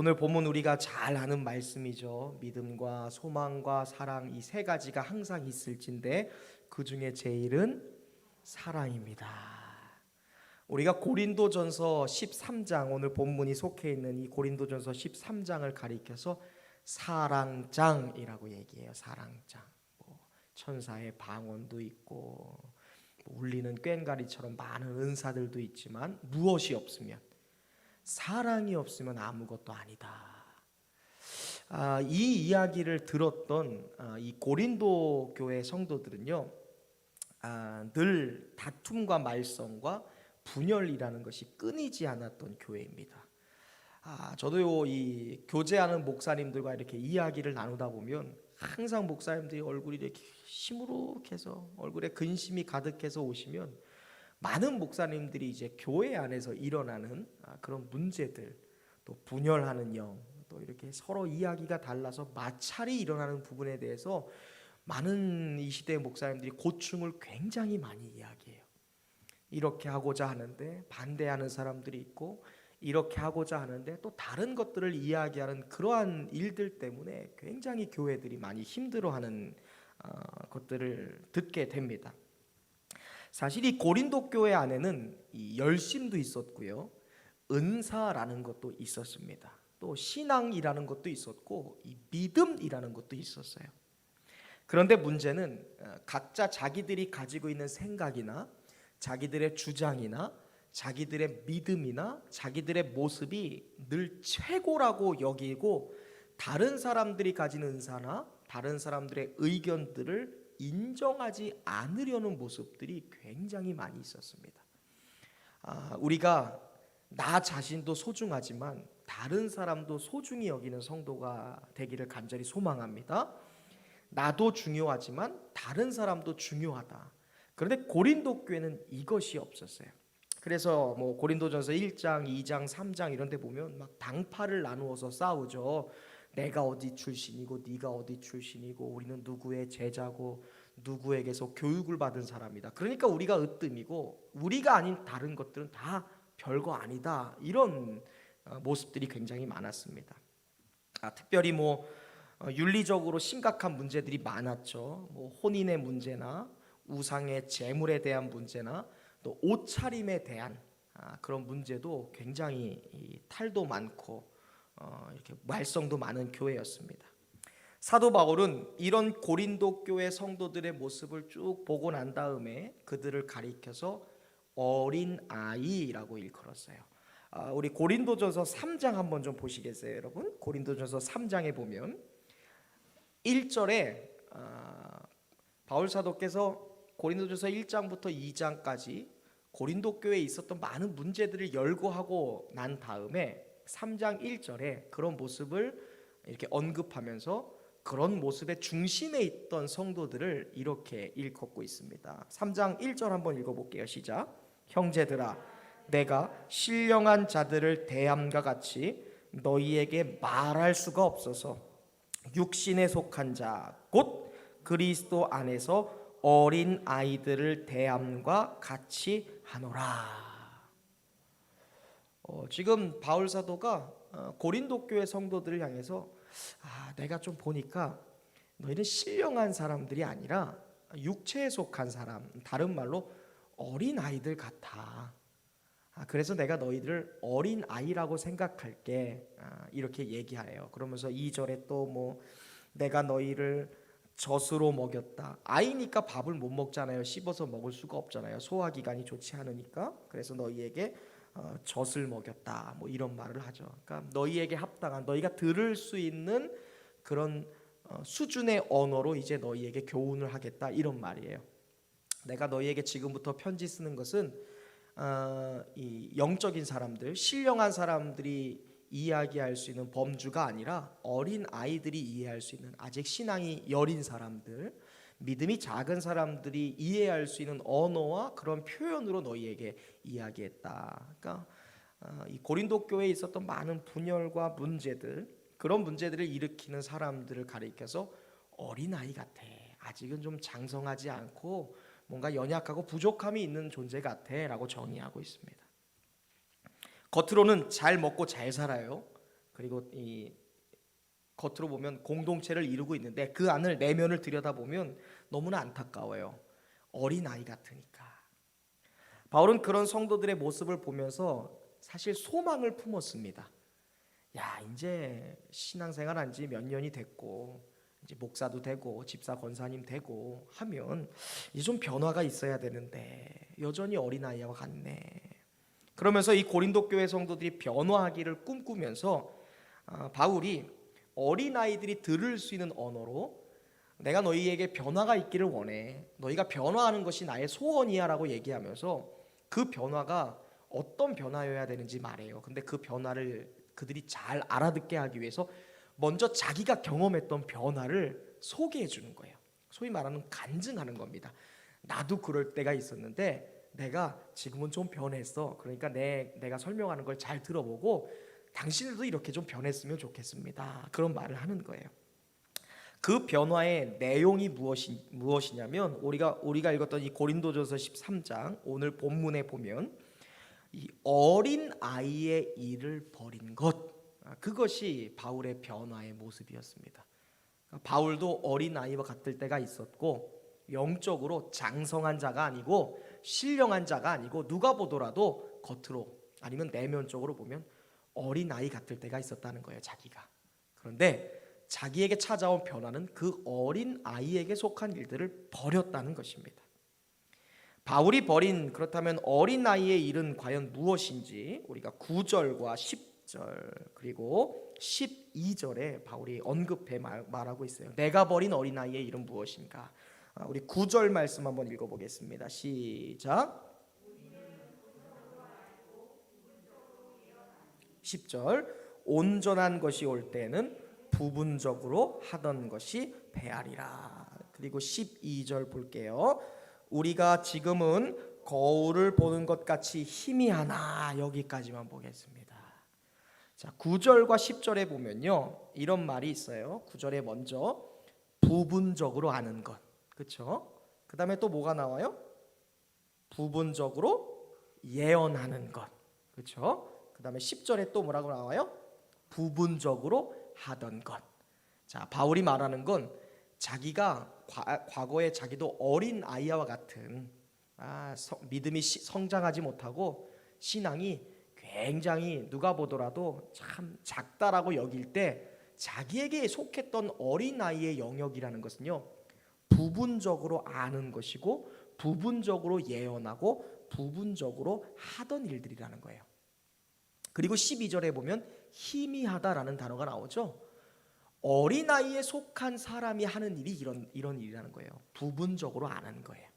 오늘 본문 우리가 잘 아는 말씀이죠. 믿음과 소망과 사랑 이 세 가지가 항상 있을진데 그 중에 제일은 사랑입니다. 우리가 고린도전서 13장 오늘 본문이 속해 있는 이 고린도전서 13장을 가리켜서 사랑장이라고 얘기해요. 사랑장. 천사의 방언도 있고 울리는 꽹과리처럼 많은 은사들도 있지만 무엇이 없으면 사랑이 없으면 아무것도 아니다. 이 이야기를 들었던 이 고린도 교회 성도들은요, 늘 다툼과 말썽과 분열이라는 것이 끊이지 않았던 교회입니다. 저도요, 이 교제하는 목사님들과 이렇게 이야기를 나누다 보면 항상 목사님들이 얼굴이 이렇게 시무룩해서 얼굴에 근심이 가득해서 오시면 많은 목사님들이 이제 교회 안에서 일어나는 그런 문제들, 또 분열하는 영, 또 이렇게 서로 이야기가 달라서 마찰이 일어나는 부분에 대해서 많은 이 시대의 목사님들이 고충을 굉장히 많이 이야기해요. 이렇게 하고자 하는데 반대하는 사람들이 있고, 이렇게 하고자 하는데 또 다른 것들을 이야기하는 그러한 일들 때문에 굉장히 교회들이 많이 힘들어하는 것들을 듣게 됩니다. 사실 이 고린도 교회 안에는 이 열심도 있었고요, 은사라는 것도 있었습니다. 또 신앙이라는 것도 있었고, 이 믿음이라는 것도 있었어요. 그런데 문제는 각자 자기들이 가지고 있는 생각이나 자기들의 주장이나 자기들의 믿음이나 자기들의 모습이 늘 최고라고 여기고, 다른 사람들이 가진 은사나 다른 사람들의 의견들을 인정하지 않으려는 모습들이 굉장히 많이 있었습니다. 우리가 나 자신도 소중하지만 다른 사람도 소중히 여기는 성도가 되기를 간절히 소망합니다. 나도 중요하지만 다른 사람도 중요하다. 그런데 고린도 교회는 이것이 없었어요. 그래서 고린도전서 1장, 2장, 3장 이런 데 보면 막 당파를 나누어서 싸우죠. 내가 어디 출신이고 네가 어디 출신이고 우리는 누구의 제자고 누구에게서 교육을 받은 사람이다. 그러니까 우리가 으뜸이고 우리가 아닌 다른 것들은 다 별거 아니다. 이런 모습들이 굉장히 많았습니다. 특별히 윤리적으로 심각한 문제들이 많았죠. 혼인의 문제나 우상의 재물에 대한 문제나 또 옷차림에 대한 그런 문제도 굉장히 탈도 많고 이렇게 말썽도 많은 교회였습니다. 사도 바울은 이런 고린도 교회 성도들의 모습을 쭉 보고 난 다음에 그들을 가리켜서 어린 아이라고 일컬었어요. 우리 고린도전서 3장 한번 좀 보시겠어요, 여러분? 고린도전서 3장에 보면 1절에 바울 사도께서 고린도전서 1장부터 2장까지 고린도 교회에 있었던 많은 문제들을 열거하고 난 다음에 3장 1절에 그런 모습을 이렇게 언급하면서 그런 모습의 중심에 있던 성도들을 이렇게 일컫고 있습니다. 3장 1절 한번 읽어볼게요. 시작. 형제들아, 내가 신령한 자들을 대함과 같이 너희에게 말할 수가 없어서 육신에 속한 자 곧 그리스도 안에서 어린 아이들을 대함과 같이 하노라. 지금 바울 사도가 고린도 교회 성도들을 향해서 내가 좀 보니까 너희는 신령한 사람들이 아니라 육체에 속한 사람, 다른 말로 어린 아이들 같아. 그래서 내가 너희들을 어린 아이라고 생각할게. 이렇게 얘기하래요. 그러면서 2절에 또 내가 너희를 젖으로 먹였다. 아이니까 밥을 못 먹잖아요. 씹어서 먹을 수가 없잖아요. 소화기관이 좋지 않으니까. 그래서 너희에게 젖을 먹였다. 이런 말을 하죠. 그러니까 너희에게 합당한, 너희가 들을 수 있는 그런 수준의 언어로 이제 너희에게 교훈을 하겠다. 이런 말이에요. 내가 너희에게 지금부터 편지 쓰는 것은 이 영적인 사람들, 신령한 사람들이 이야기할 수 있는 범주가 아니라 어린 아이들이 이해할 수 있는, 아직 신앙이 여린 사람들, 믿음이 작은 사람들이 이해할 수 있는 언어와 그런 표현으로 너희에게 이야기했다. 그러니까 이 고린도 교회에 있었던 많은 분열과 문제들, 그런 문제들을 일으키는 사람들을 가리켜서 어린아이 같아. 아직은 좀 장성하지 않고 뭔가 연약하고 부족함이 있는 존재 같아 라고 정의하고 있습니다. 겉으로는 잘 먹고 잘 살아요. 그리고 이 겉으로 보면 공동체를 이루고 있는데 그 안을 내면을 들여다보면 너무나 안타까워요. 어린아이 같으니까. 바울은 그런 성도들의 모습을 보면서 사실 소망을 품었습니다. 야, 이제 신앙생활 한 지 몇 년이 됐고 이제 목사도 되고 집사 권사님 되고 하면 이제 좀 변화가 있어야 되는데 여전히 어린아이와 같네. 그러면서 이 고린도 교회 성도들이 변화하기를 꿈꾸면서 바울이 어린아이들이 들을 수 있는 언어로 내가 너희에게 변화가 있기를 원해. 너희가 변화하는 것이 나의 소원이야 라고 얘기하면서 그 변화가 어떤 변화여야 되는지 말해요. 근데 그 변화를 그들이 잘 알아듣게 하기 위해서 먼저 자기가 경험했던 변화를 소개해 주는 거예요. 소위 말하는 간증하는 겁니다. 나도 그럴 때가 있었는데 내가 지금은 좀 변했어. 그러니까 내가 설명하는 걸 잘 들어보고 당신들도 이렇게 좀 변했으면 좋겠습니다. 그런 말을 하는 거예요. 그 변화의 내용이 무엇이냐면 우리가 읽었던 이 고린도전서 13장 오늘 본문에 보면 이 어린 아이의 일을 버린 것, 그것이 바울의 변화의 모습이었습니다. 바울도 어린 아이와 같을 때가 있었고 영적으로 장성한 자가 아니고 신령한 자가 아니고 누가 보더라도 겉으로 아니면 내면적으로 보면 어린 아이 같을 때가 있었다는 거예요, 자기가. 그런데 자기에게 찾아온 변화는 그 어린 아이에게 속한 일들을 버렸다는 것입니다. 바울이 버린 그렇다면 어린 아이의 일은 과연 무엇인지 우리가 9절과 10절 그리고 12절에 바울이 언급해 말하고 있어요. 내가 버린 어린 아이의 일은 무엇인가? 우리 9절 말씀 한번 읽어보겠습니다. 시작. 10절 온전한 것이 올 때는 부분적으로 하던 것이 배알이라. 그리고 12절 볼게요. 우리가 지금은 거울을 보는 것 같이 희미하나. 여기까지만 보겠습니다. 자, 9절과 10절에 보면요 이런 말이 있어요. 9절에 먼저 부분적으로 아는 것, 그렇죠? 그 다음에 또 뭐가 나와요? 부분적으로 예언하는 것, 그렇죠? 그 다음에 10절에 또 뭐라고 나와요? 부분적으로 하던 것. 자, 바울이 말하는 건 자기가 과거에 자기도 어린 아이와 같은 믿음이 성장하지 못하고 신앙이 굉장히 누가 보더라도 참 작다라고 여길 때 자기에게 속했던 어린 아이의 영역이라는 것은요 부분적으로 아는 것이고 부분적으로 예언하고 부분적으로 하던 일들이라는 거예요. 그리고 12절에 보면 희미하다라는 단어가 나오죠. 어린아이에 속한 사람이 하는 일이 이런 일이라는 거예요. 부분적으로 아는 거예요.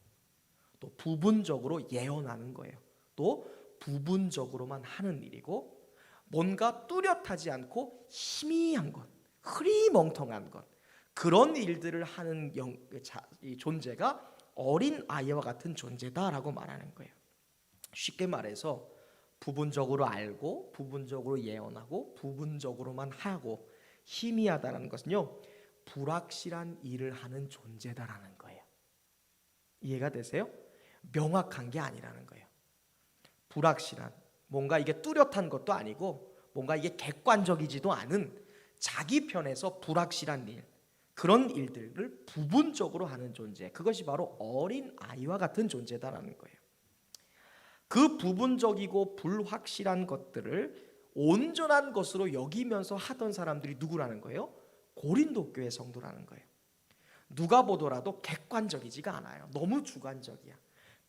또 부분적으로 예언하는 거예요. 또 부분적으로만 하는 일이고 뭔가 뚜렷하지 않고 희미한 것, 흐리멍텅한 것, 그런 일들을 하는 이 존재가 어린아이와 같은 존재다라고 말하는 거예요. 쉽게 말해서 부분적으로 알고 부분적으로 예언하고 부분적으로만 하고 희미하다는 것은요 불확실한 일을 하는 존재다라는 거예요. 이해가 되세요? 명확한 게 아니라는 거예요. 불확실한, 뭔가 이게 뚜렷한 것도 아니고 뭔가 이게 객관적이지도 않은 자기 편에서 불확실한 일, 그런 일들을 부분적으로 하는 존재, 그것이 바로 어린 아이와 같은 존재다라는 거예요. 그 부분적이고 불확실한 것들을 온전한 것으로 여기면서 하던 사람들이 누구라는 거예요? 고린도 교회 성도라는 거예요. 누가 보더라도 객관적이지가 않아요. 너무 주관적이야.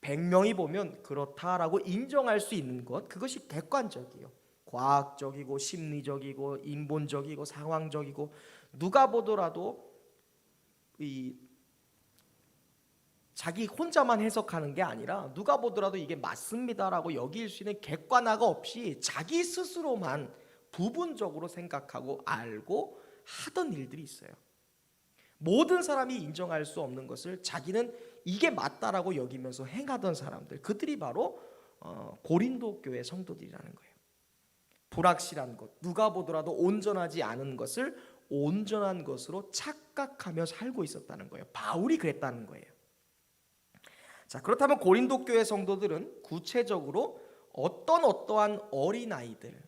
100명이 보면 그렇다라고 인정할 수 있는 것, 그것이 객관적이에요. 과학적이고 심리적이고 인본적이고 상황적이고 누가 보더라도 자기 혼자만 해석하는 게 아니라 누가 보더라도 이게 맞습니다라고 여길 수 있는 객관화가 없이 자기 스스로만 부분적으로 생각하고 알고 하던 일들이 있어요. 모든 사람이 인정할 수 없는 것을 자기는 이게 맞다라고 여기면서 행하던 사람들, 그들이 바로 고린도 교회 성도들이라는 거예요. 불확실한 것, 누가 보더라도 온전하지 않은 것을 온전한 것으로 착각하며 살고 있었다는 거예요. 바울이 그랬다는 거예요. 자, 그렇다면 고린도 교회 성도들은 구체적으로 어떠한 어린아이들,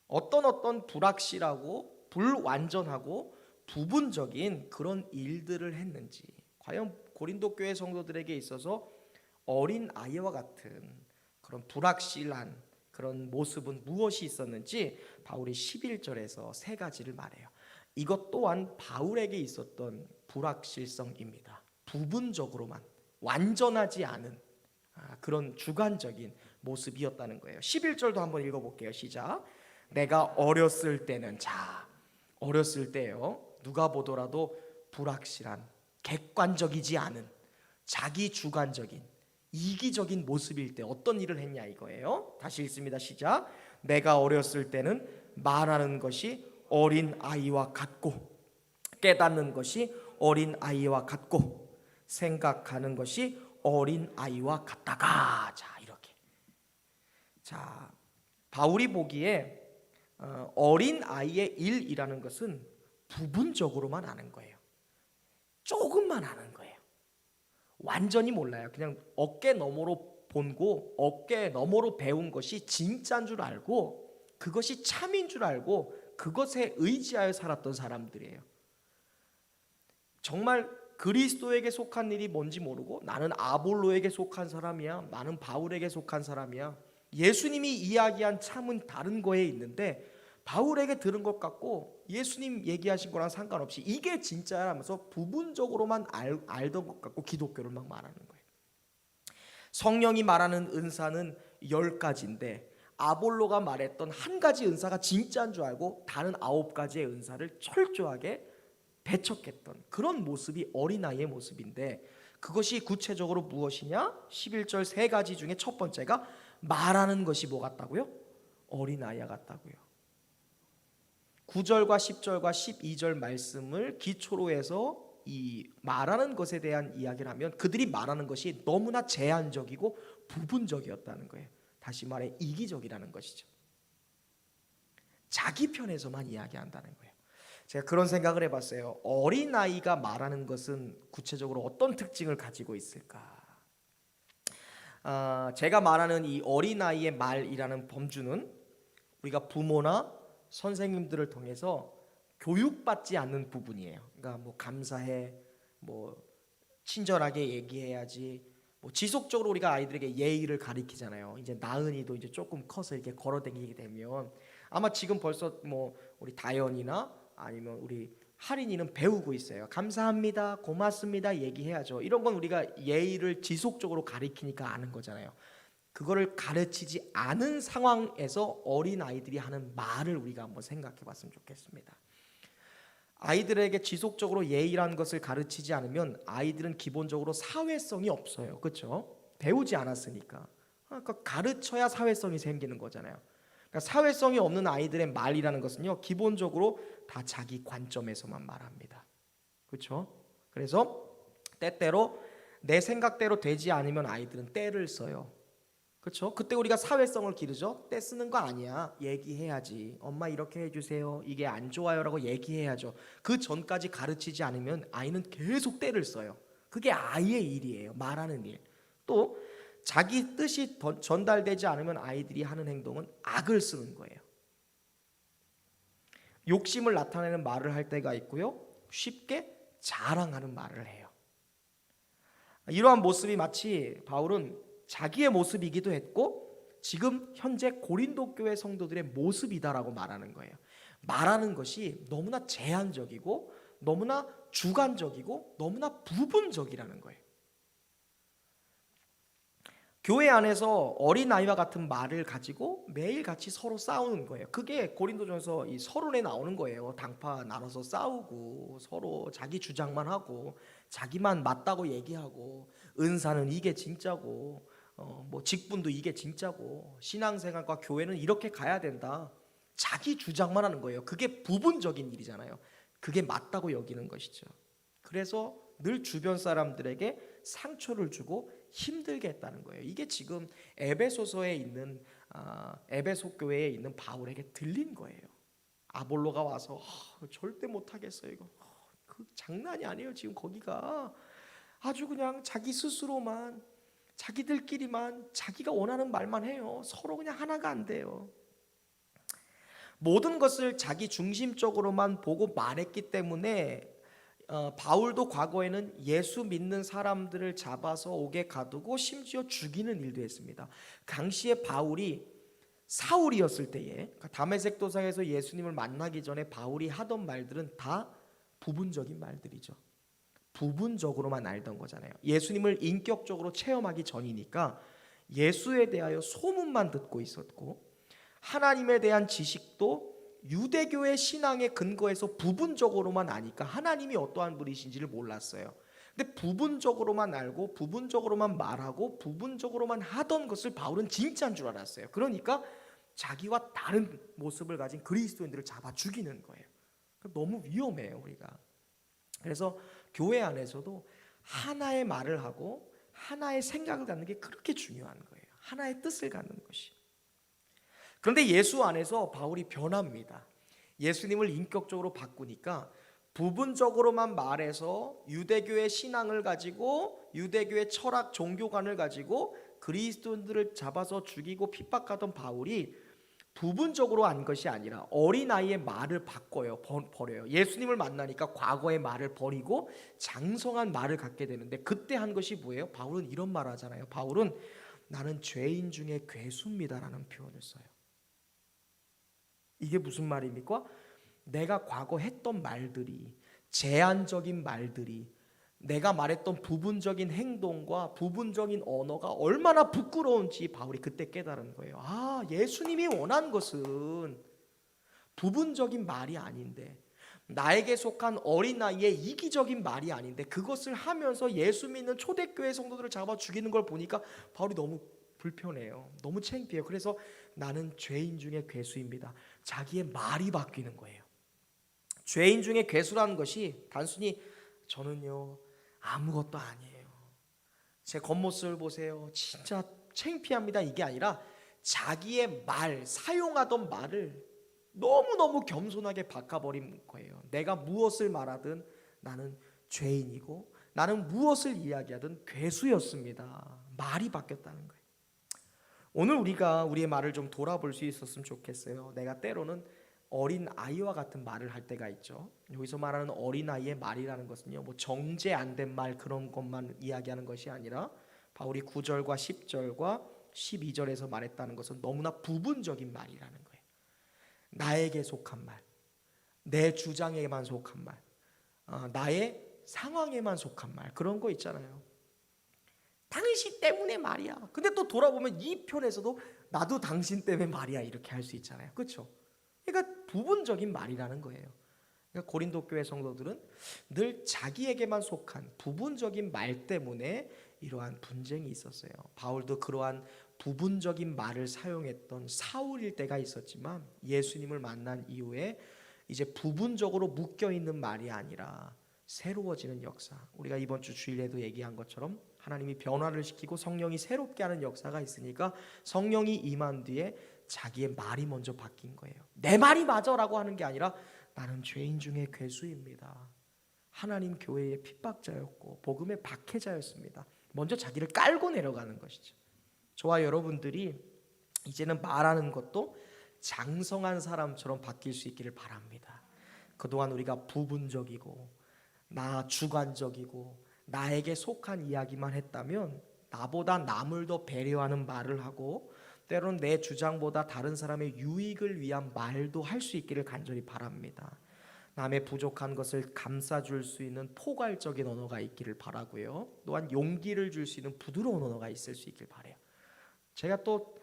어떤 불확실하고 불완전하고 부분적인 그런 일들을 했는지, 과연 고린도 교회 성도들에게 있어서 어린 아이와 같은 그런 불확실한 그런 모습은 무엇이 있었는지 바울이 11절에서 세 가지를 말해요. 이것 또한 바울에게 있었던 불확실성입니다. 부분적으로만, 완전하지 않은 그런 주관적인 모습이었다는 거예요. 11절도 한번 읽어볼게요. 시작. 내가 어렸을 때는, 자, 어렸을 때요, 누가 보더라도 불확실한, 객관적이지 않은, 자기 주관적인, 이기적인 모습일 때 어떤 일을 했냐 이거예요. 다시 읽습니다. 시작. 내가 어렸을 때는 말하는 것이 어린 아이와 같고, 깨닫는 것이 어린 아이와 같고, 생각하는 것이 어린 아이와 같다가, 자, 이렇게. 자, 바울이 보기에 어린 아이의 일이라는 것은 부분적으로만 아는 거예요. 조금만 아는 거예요. 완전히 몰라요. 그냥 어깨 너머로 본고 어깨 너머로 배운 것이 진짜인 줄 알고, 그것이 참인 줄 알고 그것에 의지하여 살았던 사람들이에요. 정말 그리스도에게 속한 일이 뭔지 모르고, 나는 아볼로에게 속한 사람이야, 나는 바울에게 속한 사람이야, 예수님이 이야기한 참은 다른 거에 있는데 바울에게 들은 것 같고 예수님 얘기하신 거랑 상관없이 이게 진짜라면서 부분적으로만 알던 것 같고 기독교를 막 말하는 거예요. 성령이 말하는 은사는 10가지인데 아볼로가 말했던 한 가지 은사가 진짜인 줄 알고 다른 9가지의 은사를 철저하게 배척했던 그런 모습이 어린아이의 모습인데, 그것이 구체적으로 무엇이냐? 11절 세 가지 중에 첫 번째가 말하는 것이 뭐 같다고요? 어린아이와 같다고요. 9절과 10절과 12절 말씀을 기초로 해서 이 말하는 것에 대한 이야기를 하면 그들이 말하는 것이 너무나 제한적이고 부분적이었다는 거예요. 다시 말해 이기적이라는 것이죠. 자기 편에서만 이야기한다는 거예요. 제가 그런 생각을 해봤어요. 어린아이가 말하는 것은 구체적으로 어떤 특징을 가지고 있을까? 제가 말하는 이 어린아이의 말이라는 범주는 우리가 부모나 선생님들을 통해서 교육받지 않는 부분이에요. 그러니까 뭐 감사해, 뭐 친절하게 얘기해야지, 뭐 지속적으로 우리가 아이들에게 예의를 가리키잖아요. 이제 나은이도 이제 조금 커서 이렇게 걸어다니게 되면 아마 지금 벌써 뭐 우리 다연이나 아니면 우리 할인이는 배우고 있어요. 감사합니다, 고맙습니다 얘기해야죠. 이런 건 우리가 예의를 지속적으로 가리키니까 아는 거잖아요. 그거를 가르치지 않은 상황에서 어린 아이들이 하는 말을 우리가 한번 생각해 봤으면 좋겠습니다. 아이들에게 지속적으로 예의라는 것을 가르치지 않으면 아이들은 기본적으로 사회성이 없어요. 그렇죠? 배우지 않았으니까. 그러니까 가르쳐야 사회성이 생기는 거잖아요. 그러니까 사회성이 없는 아이들의 말이라는 것은요, 기본적으로 다 자기 관점에서만 말합니다. 그렇죠? 그래서 때때로 내 생각대로 되지 않으면 아이들은 때를 써요. 그렇죠? 그때 우리가 사회성을 기르죠. 때 쓰는 거 아니야. 얘기해야지. 엄마 이렇게 해주세요. 이게 안 좋아요라고 얘기해야죠. 그 전까지 가르치지 않으면 아이는 계속 때를 써요. 그게 아이의 일이에요. 말하는 일. 또 자기 뜻이 전달되지 않으면 아이들이 하는 행동은 악을 쓰는 거예요. 욕심을 나타내는 말을 할 때가 있고요, 쉽게 자랑하는 말을 해요. 이러한 모습이 마치 바울은 자기의 모습이기도 했고 지금 현재 고린도 교회 성도들의 모습이다라고 말하는 거예요. 말하는 것이 너무나 제한적이고 너무나 주관적이고 너무나 부분적이라는 거예요. 교회 안에서 어린아이와 같은 말을 가지고 매일 같이 서로 싸우는 거예요. 그게 고린도전서 이 서론에 나오는 거예요. 당파 나눠서 싸우고 서로 자기 주장만 하고 자기만 맞다고 얘기하고, 은사는 이게 진짜고 뭐 직분도 이게 진짜고 신앙생활과 교회는 이렇게 가야 된다. 자기 주장만 하는 거예요. 그게 부분적인 일이잖아요. 그게 맞다고 여기는 것이죠. 그래서 늘 주변 사람들에게 상처를 주고 힘들게 했다는 거예요. 이게 지금 에베소서에 있는 에베소 교회에 있는 바울에게 들린 거예요. 아볼로가 와서 절대 못하겠어요 이거. 그 장난이 아니에요. 지금 거기가 아주 그냥 자기 스스로만, 자기들끼리만 자기가 원하는 말만 해요. 서로 그냥 하나가 안 돼요. 모든 것을 자기 중심적으로만 보고 말했기 때문에 바울도 과거에는 예수 믿는 사람들을 잡아서 옥에 가두고 심지어 죽이는 일도 했습니다. 당시에 바울이 사울이었을 때에, 그러니까 다메섹 도상에서 예수님을 만나기 전에 바울이 하던 말들은 다 부분적인 말들이죠. 부분적으로만 알던 거잖아요. 예수님을 인격적으로 체험하기 전이니까 예수에 대하여 소문만 듣고 있었고, 하나님에 대한 지식도 유대교의 신앙의 근거에서 부분적으로만 아니까 하나님이 어떠한 분이신지를 몰랐어요. 근데 부분적으로만 알고 부분적으로만 말하고 부분적으로만 하던 것을 바울은 진짜인 줄 알았어요. 그러니까 자기와 다른 모습을 가진 그리스도인들을 잡아 죽이는 거예요. 너무 위험해요, 우리가. 그래서 교회 안에서도 하나의 말을 하고 하나의 생각을 갖는 게 그렇게 중요한 거예요. 하나의 뜻을 갖는 것이. 그런데 예수 안에서 바울이 변합니다. 예수님을 인격적으로 바꾸니까 부분적으로만 말해서 유대교의 신앙을 가지고 유대교의 철학 종교관을 가지고 그리스도인들을 잡아서 죽이고 핍박하던 바울이 부분적으로 한 것이 아니라 어린아이의 말을 바꿔요. 버려요. 예수님을 만나니까 과거의 말을 버리고 장성한 말을 갖게 되는데, 그때 한 것이 뭐예요? 바울은 이런 말 하잖아요. 바울은 나는 죄인 중에 괴수입니다라는 표현을 써요. 이게 무슨 말입니까? 내가 과거 했던 말들이, 제한적인 말들이, 내가 말했던 부분적인 행동과 부분적인 언어가 얼마나 부끄러운지 바울이 그때 깨달은 거예요. 아, 예수님이 원한 것은 부분적인 말이 아닌데, 나에게 속한 어린아이의 이기적인 말이 아닌데, 그것을 하면서 예수 믿는 초대교회 성도들을 잡아 죽이는 걸 보니까 바울이 너무 불편해요. 너무 창피해요. 그래서 나는 죄인 중에 괴수입니다. 자기의 말이 바뀌는 거예요. 죄인 중에 괴수라는 것이 단순히 저는요 아무것도 아니에요, 제 겉모습을 보세요, 진짜 창피합니다, 이게 아니라 자기의 말, 사용하던 말을 너무너무 겸손하게 바꿔버린 거예요. 내가 무엇을 말하든 나는 죄인이고 나는 무엇을 이야기하든 괴수였습니다. 말이 바뀌었다는 거예요. 오늘 우리가 우리의 말을 좀 돌아볼 수 있었으면 좋겠어요. 내가 때로는 어린 아이와 같은 말을 할 때가 있죠. 여기서 말하는 어린 아이의 말이라는 것은요, 뭐 정제 안 된 말 그런 것만 이야기하는 것이 아니라 바울이 9절과 10절과 12절에서 말했다는 것은 너무나 부분적인 말이라는 거예요. 나에게 속한 말, 내 주장에만 속한 말, 나의 상황에만 속한 말, 그런 거 있잖아요. 당신 때문에 말이야. 근데 또 돌아보면 이 편에서도 나도 당신 때문에 말이야, 이렇게 할 수 있잖아요. 그렇죠? 그러니까 부분적인 말이라는 거예요. 그러니까 고린도 교회 성도들은 늘 자기에게만 속한 부분적인 말 때문에 이러한 분쟁이 있었어요. 바울도 그러한 부분적인 말을 사용했던 사울일 때가 있었지만, 예수님을 만난 이후에 이제 부분적으로 묶여있는 말이 아니라 새로워지는 역사, 우리가 이번 주 주일에도 얘기한 것처럼 하나님이 변화를 시키고 성령이 새롭게 하는 역사가 있으니까 성령이 임한 뒤에 자기의 말이 먼저 바뀐 거예요. 내 말이 맞아라고 하는 게 아니라 나는 죄인 중에 괴수입니다. 하나님 교회의 핍박자였고 복음의 박해자였습니다. 먼저 자기를 깔고 내려가는 것이죠. 저와 여러분들이 이제는 말하는 것도 장성한 사람처럼 바뀔 수 있기를 바랍니다. 그동안 우리가 부분적이고 나 주관적이고 나에게 속한 이야기만 했다면, 나보다 남을 더 배려하는 말을 하고 때로는 내 주장보다 다른 사람의 유익을 위한 말도 할 수 있기를 간절히 바랍니다. 남의 부족한 것을 감싸줄 수 있는 포괄적인 언어가 있기를 바라고요. 또한 용기를 줄 수 있는 부드러운 언어가 있을 수 있길 바라요. 제가 또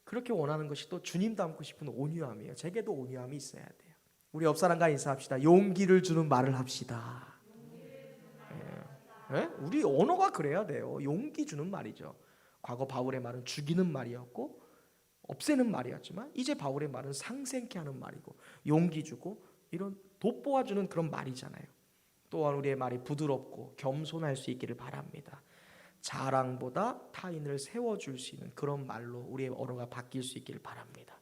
그렇게 원하는 것이 또 주님 닮고 싶은 온유함이에요. 제게도 온유함이 있어야 돼요. 우리 옆 사람과 인사합시다. 용기를 주는 말을 합시다. 네? 우리 언어가 그래야 돼요. 용기 주는 말이죠. 과거 바울의 말은 죽이는 말이었고 없애는 말이었지만, 이제 바울의 말은 상생케 하는 말이고 용기 주고 이런 돋보아주는 그런 말이잖아요. 또한 우리의 말이 부드럽고 겸손할 수 있기를 바랍니다. 자랑보다 타인을 세워줄 수 있는 그런 말로 우리의 언어가 바뀔 수 있기를 바랍니다.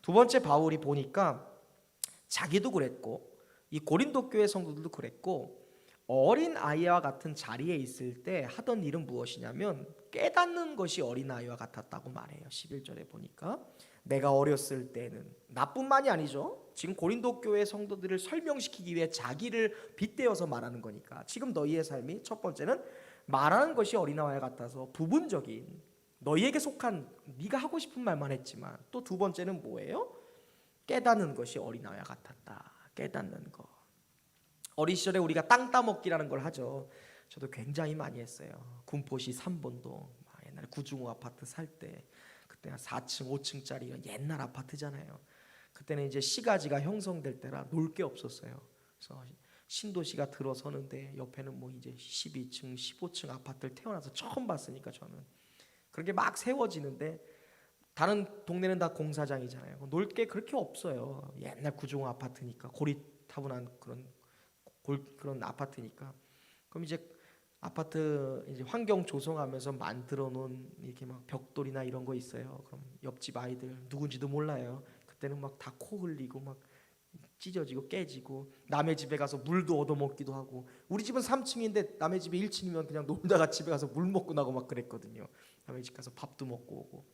두 번째, 바울이 보니까 자기도 그랬고 이 고린도 교회 성도들도 그랬고, 어린 아이와 같은 자리에 있을 때 하던 일은 무엇이냐면 깨닫는 것이 어린 아이와 같았다고 말해요. 11절에 보니까 내가 어렸을 때는 나뿐만이 아니죠. 지금 고린도 교회 성도들을 설명시키기 위해 자기를 빗대어서 말하는 거니까 지금 너희의 삶이 첫 번째는 말하는 것이 어린아이와 같아서 부분적인 너희에게 속한 네가 하고 싶은 말만 했지만 또 두 번째는 뭐예요? 깨닫는 것이 어린아이와 같았다. 깨닫는 거. 어린 시절에 우리가 땅 따먹기라는 걸 하죠. 저도 굉장히 많이 했어요. 군포시 3번동 옛날에 구중호 아파트 살 때 그때 4층 5층짜리 옛날 아파트잖아요. 그때는 이제 시가지가 형성될 때라 놀 게 없었어요. 그래서 신도시가 들어서는데 옆에는 뭐 이제 12층 15층 아파트를 태어나서 처음 봤으니까 저는 그렇게 막 세워지는데 다른 동네는 다 공사장이잖아요. 놀 게 그렇게 없어요. 옛날 구중호 아파트니까 고리타분한 그런 아파트니까. 그럼 이제 아파트 이제 환경 조성하면서 만들어 놓은 이렇게 막 벽돌이나 이런 거 있어요. 그럼 옆집 아이들 누군지도 몰라요. 그때는 막 다 코 흘리고 막 찢어지고 깨지고 남의 집에 가서 물도 얻어먹기도 하고 우리 집은 3층인데 남의 집에 1층이면 그냥 놀다가 집에 가서 물 먹고 나고 막 그랬거든요. 남의 집 가서 밥도 먹고 오고.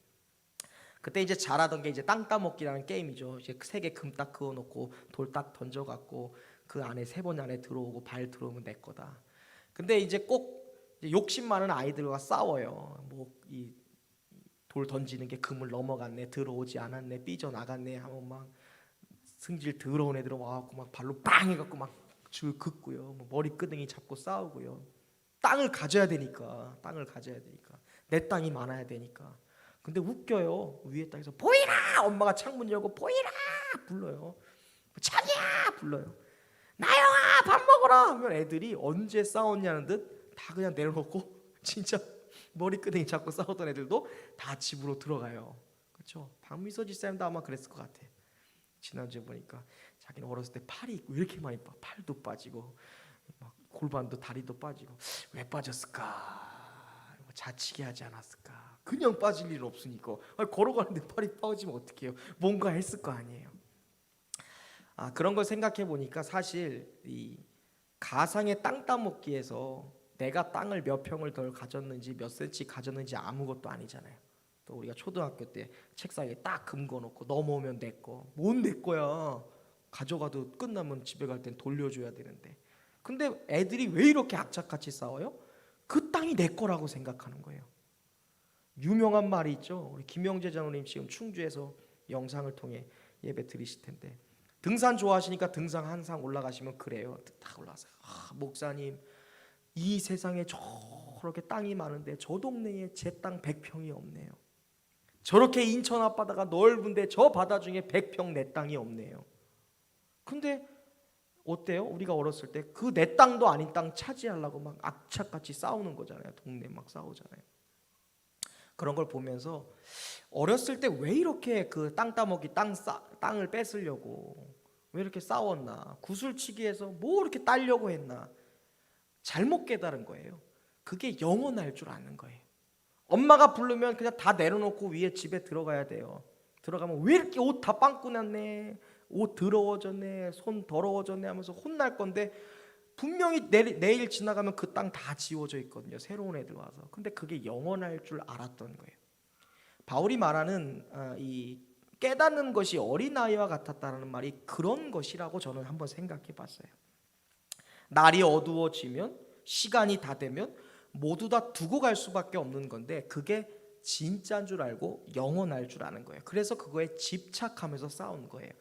그때 이제 잘하던 게 이제 땅 따먹기라는 게임이죠. 이제 세 개 금 딱 그어놓고 돌 딱 던져갖고 그 안에 3번 안에 들어오고 발 들어오면 내 거다. 근데 이제 꼭 욕심 많은 아이들과 싸워요. 뭐 이 돌 던지는 게 금을 넘어갔네, 들어오지 않았네, 삐져나갔네 하면 막 승질 더러운 애들은 와갖고 막 발로 빵 해갖고 막 줄 긋고요. 뭐 머리끄댕이 잡고 싸우고요. 땅을 가져야 되니까 내 땅이 많아야 되니까. 근데 웃겨요. 위에 땅에서 보이라! 엄마가 창문 열고 보이라! 불러요. 자기야! 불러요. 나영아 밥 먹으라 하면 애들이 언제 싸웠냐는 듯 다 그냥 내려놓고 진짜 머리끄댕이 잡고 싸우던 애들도 다 집으로 들어가요. 그렇죠? 박미서 집사님도 아마 그랬을 것 같아. 지난주에 보니까 자기는 어렸을 때 팔이 왜 이렇게 많이 팔도 빠지고 막 골반도 다리도 빠지고 왜 빠졌을까? 자치게 하지 않았을까? 그냥 빠질 일 없으니까. 걸어가는데 팔이 빠지면 어떡해요? 뭔가 했을 거 아니에요. 그런 걸 생각해 보니까 사실 이 가상의 땅 따먹기에서 내가 땅을 몇 평을 덜 가졌는지 몇 센치 가졌는지 아무것도 아니잖아요. 또 우리가 초등학교 때 책상에 딱 금거 놓고 넘어오면 내 거. 뭔 내 거야? 가져가도 끝나면 집에 갈 땐 돌려줘야 되는데. 근데 애들이 왜 이렇게 악착같이 싸워요? 그 땅이 내 거라고 생각하는 거예요. 유명한 말이 있죠. 우리 김영재 장로님 지금 충주에서 영상을 통해 예배 드리실 텐데 등산 좋아하시니까 등산 항상 올라가시면 그래요. 딱 올라가서 목사님 이 세상에 저렇게 땅이 많은데 저 동네에 제 땅 100평이 없네요. 저렇게 인천 앞바다가 넓은데 저 바다 중에 100평 내 땅이 없네요. 근데 어때요? 우리가 어렸을 때 그 내 땅도 아닌 땅 차지하려고 막 악착같이 싸우는 거잖아요. 동네 막 싸우잖아요. 그런 걸 보면서 어렸을 때 왜 이렇게 그 땅 따먹기 땅을 뺏으려고 왜 이렇게 싸웠나? 구슬치기에서 뭐 이렇게 따려고 했나? 잘못 깨달은 거예요. 그게 영원할 줄 아는 거예요. 엄마가 부르면 그냥 다 내려놓고 위에 집에 들어가야 돼요. 들어가면 왜 이렇게 옷 다 빵꾸 났네, 옷 더러워졌네, 손 더러워졌네 하면서 혼날 건데 분명히 내일 지나가면 그 땅 다 지워져 있거든요. 새로운 애들 와서. 근데 그게 영원할 줄 알았던 거예요. 바울이 말하는 이 깨닫는 것이 어린아이와 같았다는 말이 그런 것이라고 저는 한번 생각해 봤어요. 날이 어두워지면 시간이 다 되면 모두 다 두고 갈 수밖에 없는 건데 그게 진짜인 줄 알고 영원할 줄 아는 거예요. 그래서 그거에 집착하면서 싸운 거예요.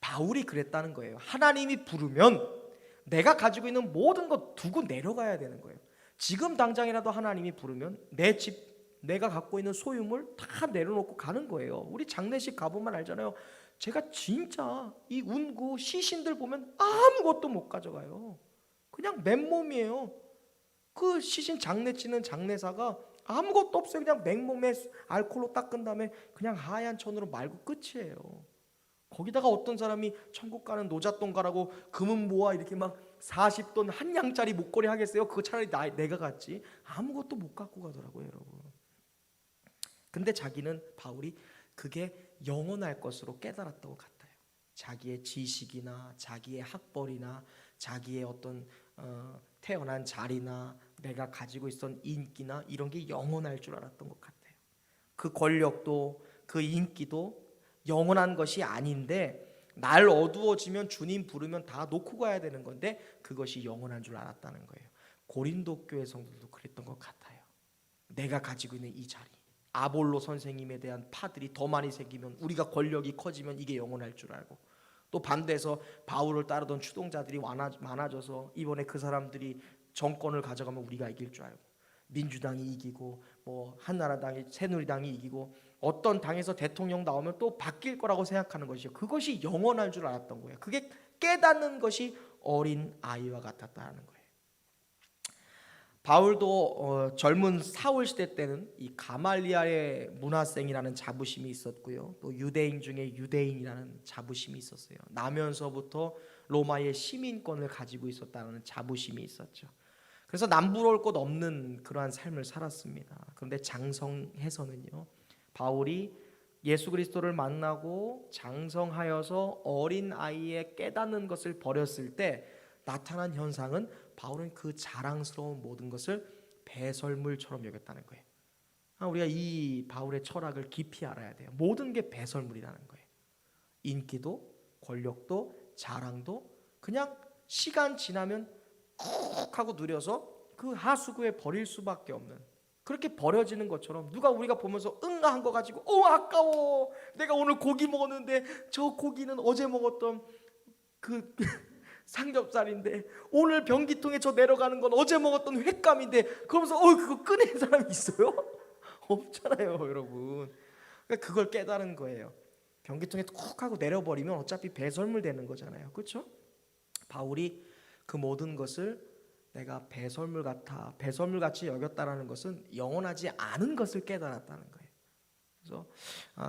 바울이 그랬다는 거예요. 하나님이 부르면 내가 가지고 있는 모든 것 두고 내려가야 되는 거예요. 지금 당장이라도 하나님이 부르면 내 집, 내가 갖고 있는 소유물 다 내려놓고 가는 거예요. 우리 장례식 가보면 알잖아요. 제가 진짜 이 운구 시신들 보면 아무것도 못 가져가요. 그냥 맨몸이에요. 그 시신 장례 치는 장례사가 아무것도 없어요. 그냥 맨몸에 알코올로 닦은 다음에 그냥 하얀 천으로 말고 끝이에요. 거기다가 어떤 사람이 천국 가는 노잣돈 가라고 금은 모아 이렇게 막 40돈 한 양짜리 목걸이 하겠어요? 그거 차라리 내가 갔지. 아무것도 못 갖고 가더라고요, 여러분. 근데 자기는 바울이 그게 영원할 것으로 깨달았다고 같아요. 자기의 지식이나 자기의 학벌이나 자기의 어떤 태어난 자리나 내가 가지고 있던 인기나 이런 게 영원할 줄 알았던 것 같아요. 그 권력도 그 인기도 영원한 것이 아닌데 날 어두워지면 주님 부르면 다 놓고 가야 되는 건데 그것이 영원한 줄 알았다는 거예요. 고린도 교회 성도들도 그랬던 것 같아요. 내가 가지고 있는 이 자리, 아볼로 선생님에 대한 파들이 더 많이 생기면, 우리가 권력이 커지면 이게 영원할 줄 알고, 또 반대해서 바울을 따르던 추동자들이 많아져서 이번에 그 사람들이 정권을 가져가면 우리가 이길 줄 알고, 민주당이 이기고 뭐 한나라당이, 새누리당이 이기고 어떤 당에서 대통령 나오면 또 바뀔 거라고 생각하는 것이죠. 그것이 영원할 줄 알았던 거예요. 그게 깨닫는 것이 어린 아이와 같았다는 거예요. 바울도 젊은 사울 시대 때는 이 가말리엘의 문화생이라는 자부심이 있었고요. 또 유대인 중에 유대인이라는 자부심이 있었어요. 나면서부터 로마의 시민권을 가지고 있었다는 자부심이 있었죠. 그래서 남부러울 것 없는 그러한 삶을 살았습니다. 그런데 장성해서는요, 바울이 예수 그리스도를 만나고 장성하여서 어린 아이의 깨닫는 것을 버렸을 때 나타난 현상은, 바울은 그 자랑스러운 모든 것을 배설물처럼 여겼다는 거예요. 우리가 이 바울의 철학을 깊이 알아야 돼요. 모든 게 배설물이라는 거예요. 인기도, 권력도, 자랑도 그냥 시간 지나면 쿡 하고 누려서 그 하수구에 버릴 수밖에 없는, 그렇게 버려지는 것처럼 누가 우리가 보면서 응아한 거 가지고 아까워, 내가 오늘 고기 먹었는데 저 고기는 어제 먹었던 그 삼겹살인데, 오늘 변기통에 저 내려가는 건 어제 먹었던 횟감인데, 그러면서 그거 꺼낸 사람이 있어요? 없잖아요, 여러분. 그러니까 그걸 깨달은 거예요. 변기통에 쿡 하고 내려버리면 어차피 배설물 되는 거잖아요, 그렇죠? 바울이 그 모든 것을 내가 배설물 같이 여겼다라는 것은 영원하지 않은 것을 깨달았다는 거예요. 그래서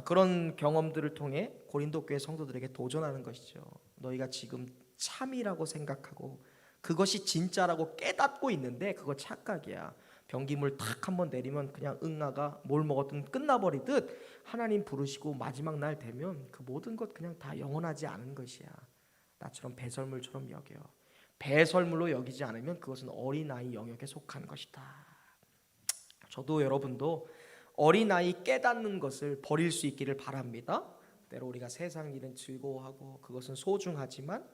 그런 경험들을 통해 고린도 교회 성도들에게 도전하는 것이죠. 너희가 지금 참이라고 생각하고 그것이 진짜라고 깨닫고 있는데 그거 착각이야. 변기물 탁 한번 내리면 그냥 응아가 뭘 먹었든 끝나버리듯, 하나님 부르시고 마지막 날 되면 그 모든 것 그냥 다 영원하지 않은 것이야. 나처럼 배설물처럼 여겨. 배설물로 여기지 않으면 그것은 어린아이 영역에 속한 것이다. 저도 여러분도 어린아이 깨닫는 것을 버릴 수 있기를 바랍니다. 때로 우리가 세상 일은 즐거워하고 그것은 소중하지만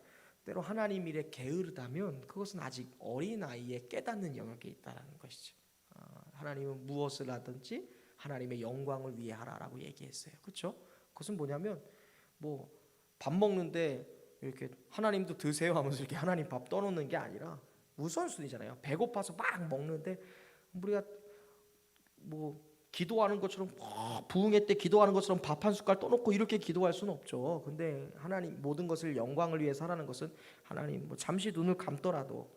때로 하나님 일에 게으르다면 그것은 아직 어린아이의 깨닫는 영역에 있다는 것이죠. 하나님은 무엇을 하든지 하나님의 영광을 위해 하라라고 얘기했어요. 그렇죠? 그것은 뭐냐면 뭐 밥 먹는데 이렇게 하나님도 드세요 하면서 이렇게 하나님 밥 떠놓는 게 아니라 우선순위잖아요. 배고파서 막 먹는데 우리가 뭐 기도하는 것처럼 부흥회 때 기도하는 것처럼 밥 한 숟갈 떠놓고 이렇게 기도할 수는 없죠. 근데 하나님 모든 것을 영광을 위해서 하라는 것은, 하나님 뭐 잠시 눈을 감더라도,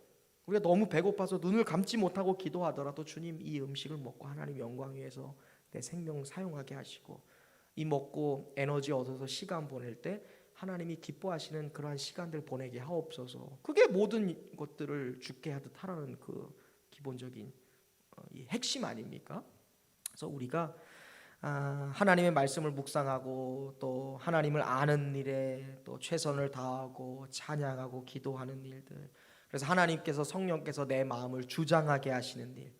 우리가 너무 배고파서 눈을 감지 못하고 기도하더라도 주님 이 음식을 먹고 하나님 영광 위해서 내 생명 사용하게 하시고, 이 먹고 에너지 얻어서 시간 보낼 때 하나님이 기뻐하시는 그러한 시간들 보내게 하옵소서. 그게 모든 것들을 주께 하듯 하라는 그 기본적인 이 핵심 아닙니까? 그래서 우리가 하나님의 말씀을 묵상하고 또 하나님을 아는 일에 또 최선을 다하고 찬양하고 기도하는 일들, 그래서 하나님께서, 성령께서 내 마음을 주장하게 하시는 일,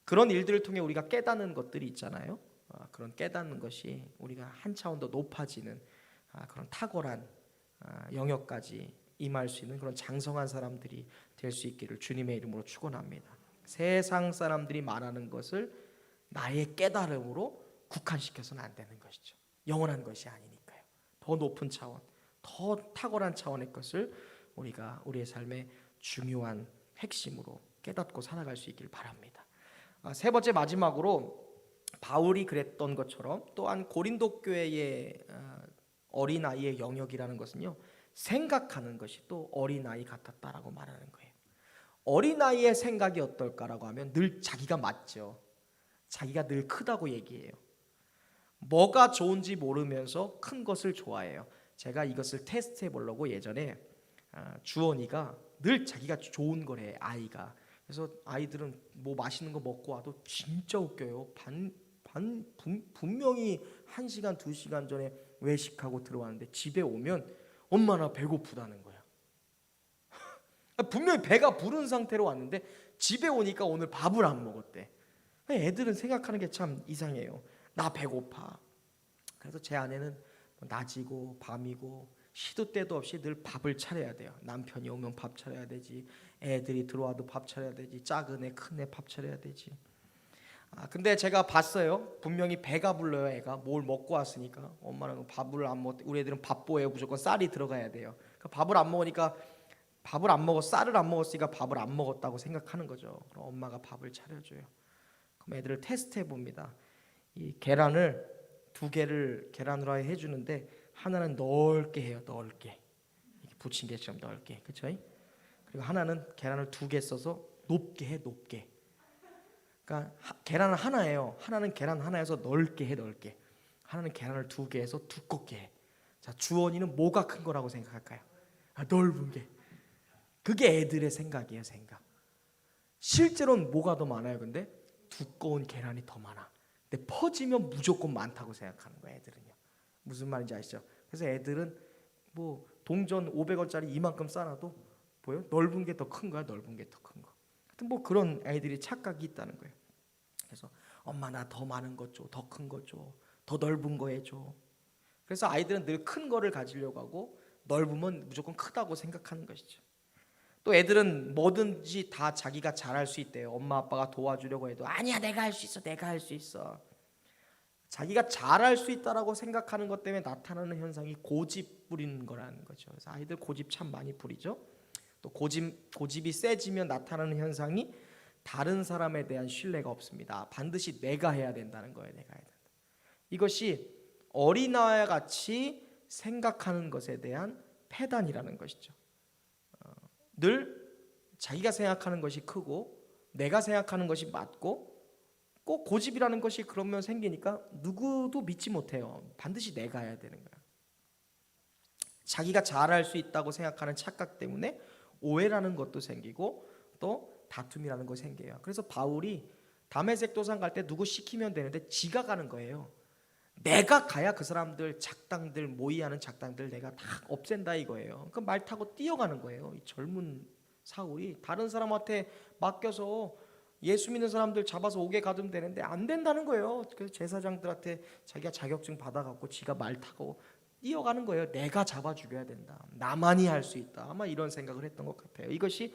그런 일들을 통해 우리가 깨닫는 것들이 있잖아요. 그런 깨닫는 것이 우리가 한 차원 더 높아지는 그런 탁월한 영역까지 임할 수 있는 그런 장성한 사람들이 될 수 있기를 주님의 이름으로 축원합니다. 세상 사람들이 말하는 것을 나의 깨달음으로 국한시켜서는 안 되는 것이죠. 영원한 것이 아니니까요. 더 높은 차원, 더 탁월한 차원의 것을 우리가 우리의 삶의 중요한 핵심으로 깨닫고 살아갈 수 있기를 바랍니다. 세 번째, 마지막으로 바울이 그랬던 것처럼 또한 고린도 교회의 어린아이의 영역이라는 것은요, 생각하는 것이 또 어린아이 같았다라고 말하는 거예요. 어린아이의 생각이 어떨까라고 하면 늘 자기가 맞죠. 자기가 늘 크다고 얘기해요. 뭐가 좋은지 모르면서 큰 것을 좋아해요. 제가 이것을 테스트해 보려고 예전에 주원이가 늘 자기가 좋은 거래, 아이가. 그래서 아이들은 뭐 맛있는 거 먹고 와도 진짜 웃겨요. 분명히 1시간 2시간 전에 외식하고 들어왔는데 집에 오면 엄마나 배고프다는 거야. 분명히 배가 부른 상태로 왔는데 집에 오니까 오늘 밥을 안 먹었대. 애들은 생각하는 게 참 이상해요. 나 배고파. 그래서 제 아내는 낮이고 밤이고 시도 때도 없이 늘 밥을 차려야 돼요. 남편이 오면 밥 차려야 되지, 애들이 들어와도 밥 차려야 되지, 작은 애 큰 애 밥 차려야 되지. 근데 제가 봤어요. 분명히 배가 불러요. 애가 뭘 먹고 왔으니까. 엄마는 밥을 안 먹. 우리 애들은 밥보예요. 무조건 쌀이 들어가야 돼요. 그러니까 밥을 안 먹으니까, 밥을 안 먹어, 쌀을 안 먹었으니까 밥을 안 먹었다고 생각하는 거죠. 그럼 엄마가 밥을 차려줘요. 그럼 애들을 테스트해 봅니다. 이 계란을 두 개를 계란 후라이 해주는데 하나는 넓게 해요. 넓게, 이렇게 부침개처럼 넓게, 그렇죠? 그리고 하나는 계란을 두 개 써서 높게 해. 높게. 그러니까 계란은 하나예요. 하나는 계란 하나여서 넓게 해. 넓게. 하나는 계란을 두 개 해서 두껍게 해. 자, 주원이는 뭐가 큰 거라고 생각할까요? 넓은 게. 그게 애들의 생각이에요. 생각. 실제로는 뭐가 더 많아요? 근데 두꺼운 계란이 더 많아. 근데 퍼지면 무조건 많다고 생각하는 거예요. 애들은요. 무슨 말인지 아시죠? 그래서 애들은 뭐 동전 500원짜리 이만큼 싸놔도 보여? 넓은 게 더 큰 거야. 넓은 게 더 큰 거. 하여튼 뭐 그런 애들이 착각이 있다는 거예요. 그래서 엄마 나 더 많은 것 줘, 더 큰 것 줘, 더 넓은 거 해줘. 그래서 아이들은 늘 큰 거를 가지려고 하고 넓으면 무조건 크다고 생각하는 것이죠. 또 애들은 뭐든지 다 자기가 잘할 수 있대요. 엄마 아빠가 도와주려고 해도 아니야 내가 할 수 있어, 내가 할 수 있어. 자기가 잘할 수 있다라고 생각하는 것 때문에 나타나는 현상이 고집 부리는 거라는 거죠. 그래서 아이들 고집 참 많이 부리죠. 또 고집이 세지면 나타나는 현상이 다른 사람에 대한 신뢰가 없습니다. 반드시 내가 해야 된다는 거예요. 내가 해야 된다. 이것이 어린아이와 같이 생각하는 것에 대한 패단이라는 것이죠. 늘 자기가 생각하는 것이 크고 내가 생각하는 것이 맞고 꼭 고집이라는 것이 그러면 생기니까 누구도 믿지 못해요. 반드시 내가 해야 되는 거야. 자기가 잘할 수 있다고 생각하는 착각 때문에 오해라는 것도 생기고 또 다툼이라는 것이 생겨요. 그래서 바울이 다메섹 도상 갈 때 누구 시키면 되는데 지가 가는 거예요. 내가 가야 그 사람들 작당들 모의하는 작당들 내가 다 없앤다 이거예요. 그 말 타고 뛰어가는 거예요. 이 젊은 사울이 다른 사람한테 맡겨서 예수 믿는 사람들 잡아서 오게 가두면 되는데 안 된다는 거예요. 그래서 제사장들한테 자기가 자격증 받아갖고 지가 말 타고 뛰어가는 거예요. 내가 잡아 죽여야 된다. 나만이 할 수 있다. 아마 이런 생각을 했던 것 같아요. 이것이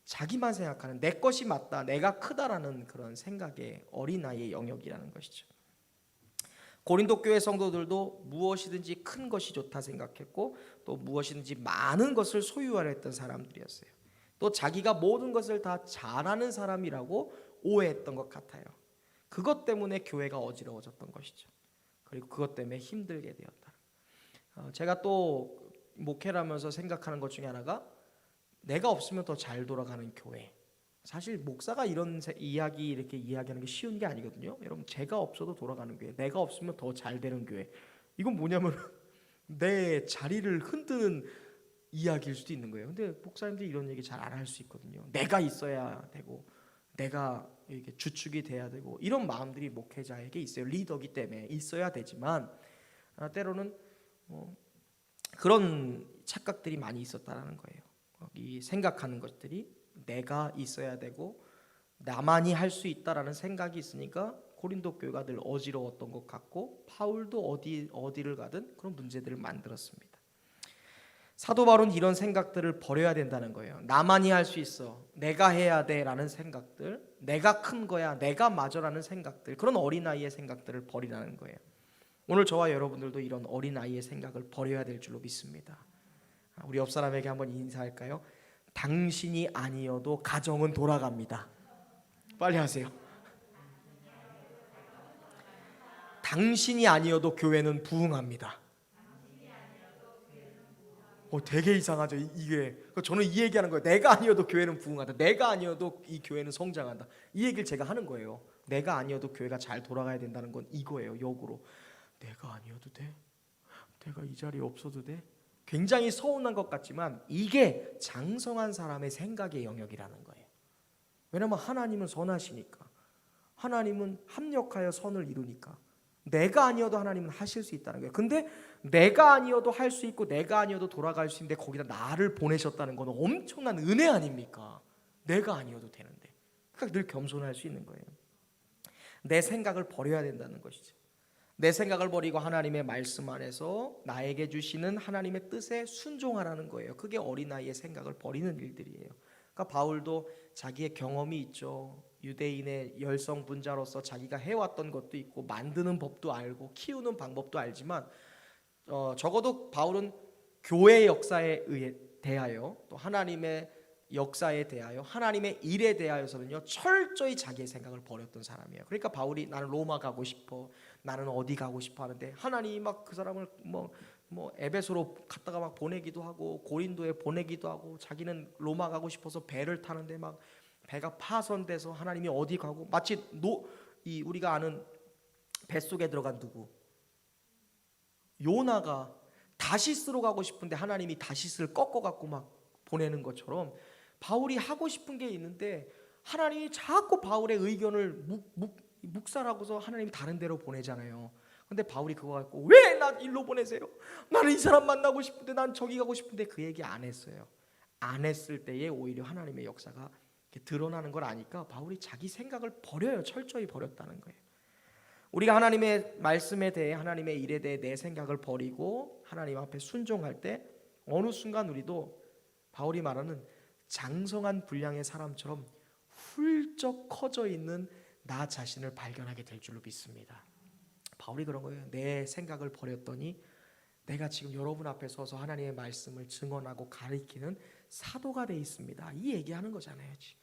자기만 생각하는 내 것이 맞다, 내가 크다라는 그런 생각의 어린아이의 영역이라는 것이죠. 고린도 교회 성도들도 무엇이든지 큰 것이 좋다 생각했고 또 무엇이든지 많은 것을 소유하려 했던 사람들이었어요. 또 자기가 모든 것을 다 잘하는 사람이라고 오해했던 것 같아요. 그것 때문에 교회가 어지러워졌던 것이죠. 그리고 그것 때문에 힘들게 되었다. 제가 또 목회를 하면서 생각하는 것 중에 하나가 내가 없으면 더 잘 돌아가는 교회. 사실 목사가 이런 이야기 이렇게 이야기하는 게 쉬운 게 아니거든요. 여러분 제가 없어도 돌아가는 교회, 내가 없으면 더 잘 되는 교회. 이건 뭐냐면 내 자리를 흔드는 이야기일 수도 있는 거예요. 근데 목사님들이 이런 얘기 잘 안 할 수 있거든요. 내가 있어야 되고 내가 이렇게 주축이 돼야 되고 이런 마음들이 목회자에게 있어요. 리더기 때문에 있어야 되지만 때로는 그런 착각들이 많이 있었다라는 거예요. 이 생각하는 것들이 내가 있어야 되고 나만이 할 수 있다라는 생각이 있으니까 고린도 교회가 늘 어지러웠던 것 같고 바울도 어디를 가든 그런 문제들을 만들었습니다. 사도 바울은 이런 생각들을 버려야 된다는 거예요. 나만이 할 수 있어, 내가 해야 돼라는 생각들, 내가 큰 거야, 내가 맞아라는 생각들, 그런 어린아이의 생각들을 버리라는 거예요. 오늘 저와 여러분들도 이런 어린아이의 생각을 버려야 될 줄로 믿습니다. 우리 옆 사람에게 한번 인사할까요? 당신이 아니어도 가정은 돌아갑니다. 빨리 하세요. 당신이 아니어도 교회는 부흥합니다. 되게 이상하죠. 이게 저는 이 얘기하는 거예요. 내가 아니어도 교회는 부흥한다. 내가 아니어도 이 교회는 성장한다. 이 얘기를 제가 하는 거예요. 내가 아니어도 교회가 잘 돌아가야 된다는 건 이거예요. 역으로 내가 아니어도 돼? 내가 이 자리에 없어도 돼? 굉장히 서운한 것 같지만 이게 장성한 사람의 생각의 영역이라는 거예요. 왜냐하면 하나님은 선하시니까, 하나님은 합력하여 선을 이루니까 내가 아니어도 하나님은 하실 수 있다는 거예요. 근데 내가 아니어도 할 수 있고 내가 아니어도 돌아갈 수 있는데 거기다 나를 보내셨다는 건 엄청난 은혜 아닙니까? 내가 아니어도 되는데. 그러니까 늘 겸손할 수 있는 거예요. 내 생각을 버려야 된다는 것이죠. 내 생각을 버리고 하나님의 말씀 안에서 나에게 주시는 하나님의 뜻에 순종하라는 거예요. 그게 어린아이의 생각을 버리는 일들이에요. 그러니까 바울도 자기의 경험이 있죠. 유대인의 열성분자로서 자기가 해왔던 것도 있고 만드는 법도 알고 키우는 방법도 알지만 적어도 바울은 교회의 역사에 대하여 또 하나님의 역사에 대하여 하나님의 일에 대하여서는요 철저히 자기의 생각을 버렸던 사람이에요. 그러니까 바울이 나는 로마 가고 싶어, 나는 어디 가고 싶어 하는데 하나님이 막 그 사람을 뭐 에베소로 갔다가 막 보내기도 하고 고린도에 보내기도 하고, 자기는 로마 가고 싶어서 배를 타는데 막 배가 파손돼서 하나님이 어디 가고, 마치 우리가 아는 뱃속에 들어간 누구, 요나가 다시스로 가고 싶은데 하나님이 다시스를 꺾어갖고 막 보내는 것처럼 바울이 하고 싶은 게 있는데 하나님이 자꾸 바울의 의견을 묵살하고서 하나님이 다른 데로 보내잖아요. 근데 바울이 그거 갖고 왜 나 일로 보내세요? 나는 이 사람 만나고 싶은데, 난 저기 가고 싶은데, 그 얘기 안 했어요. 안 했을 때에 오히려 하나님의 역사가 드러나는 걸 아니까 바울이 자기 생각을 버려요. 철저히 버렸다는 거예요. 우리가 하나님의 말씀에 대해, 하나님의 일에 대해 내 생각을 버리고 하나님 앞에 순종할 때 어느 순간 우리도 바울이 말하는 장성한 분량의 사람처럼 훌쩍 커져 있는 나 자신을 발견하게 될 줄로 믿습니다. 바울이 그런 거예요. 내 생각을 버렸더니 내가 지금 여러분 앞에 서서 하나님의 말씀을 증언하고 가르치는 사도가 돼 있습니다. 이 얘기하는 거잖아요. 지금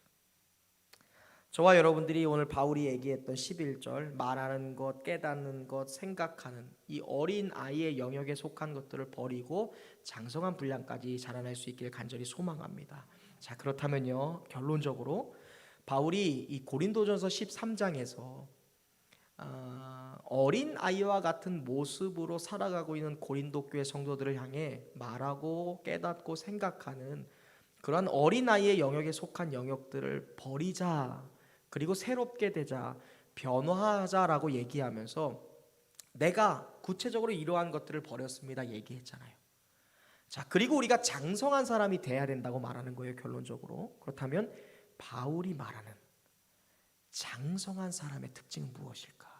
저와 여러분들이 오늘 바울이 얘기했던 11절, 말하는 것, 깨닫는 것, 생각하는 이 어린 아이의 영역에 속한 것들을 버리고 장성한 분량까지 자라날 수 있기를 간절히 소망합니다. 자, 그렇다면요, 결론적으로 바울이 이 고린도전서 13장에서 어린 아이와 같은 모습으로 살아가고 있는 고린도 교회 성도들을 향해 말하고 깨닫고 생각하는 그러한 어린 아이의 영역에 속한 영역들을 버리자, 그리고 새롭게 되자, 변화하자라고 얘기하면서 내가 구체적으로 이러한 것들을 버렸습니다 얘기했잖아요. 자, 그리고 우리가 장성한 사람이 돼야 된다고 말하는 거예요. 결론적으로. 그렇다면 바울이 말하는 장성한 사람의 특징은 무엇일까?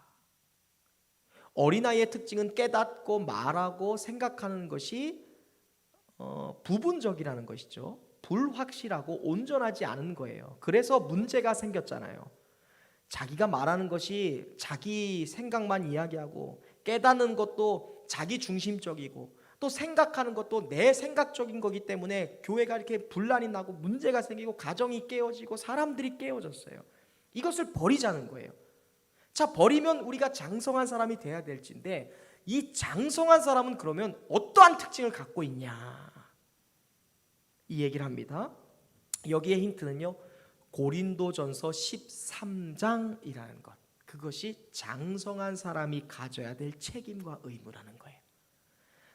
어린아이의 특징은 깨닫고 말하고 생각하는 것이 부분적이라는 것이죠. 불확실하고 온전하지 않은 거예요. 그래서 문제가 생겼잖아요. 자기가 말하는 것이 자기 생각만 이야기하고, 깨닫는 것도 자기 중심적이고, 또 생각하는 것도 내 생각적인 거기 때문에 교회가 이렇게 분란이 나고 문제가 생기고 가정이 깨어지고 사람들이 깨어졌어요. 이것을 버리자는 거예요. 자, 버리면 우리가 장성한 사람이 돼야 될진데, 이 장성한 사람은 그러면 어떠한 특징을 갖고 있냐, 이 얘기를 합니다. 여기에 힌트는요, 고린도전서 13장이라는 것, 그것이 장성한 사람이 가져야 될 책임과 의무라는 거예요.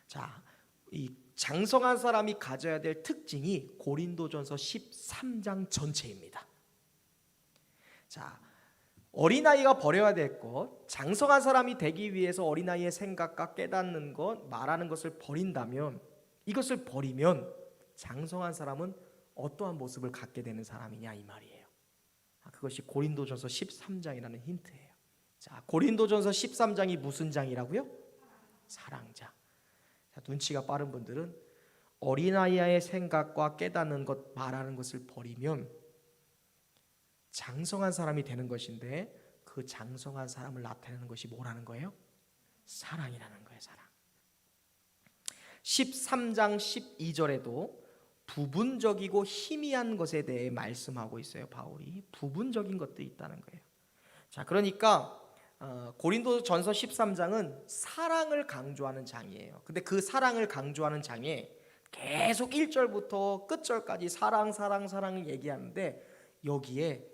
자, 이 장성한 사람이 가져야 될 특징이 고린도전서 13장 전체입니다. 자, 어린아이가 버려야 될 것, 장성한 사람이 되기 위해서 어린아이의 생각과 깨닫는 것, 말하는 것을 버린다면, 이것을 버리면 장성한 사람은 어떠한 모습을 갖게 되는 사람이냐, 이 말이에요. 그것이 고린도전서 13장이라는 힌트예요. 자, 고린도전서 13장이 무슨 장이라고요? 사랑장. 자, 눈치가 빠른 분들은 어린아이의 생각과 깨닫는 것, 말하는 것을 버리면 장성한 사람이 되는 것인데, 그 장성한 사람을 나타내는 것이 뭐라는 거예요? 사랑이라는 거예요. 사랑. 13장 12절에도 부분적이고 희미한 것에 대해 말씀하고 있어요. 바울이 부분적인 것도 있다는 거예요. 자, 그러니까 고린도전서 13장은 사랑을 강조하는 장이에요. 근데 그 사랑을 강조하는 장에 계속 1절부터 끝절까지 사랑을 얘기하는데, 여기에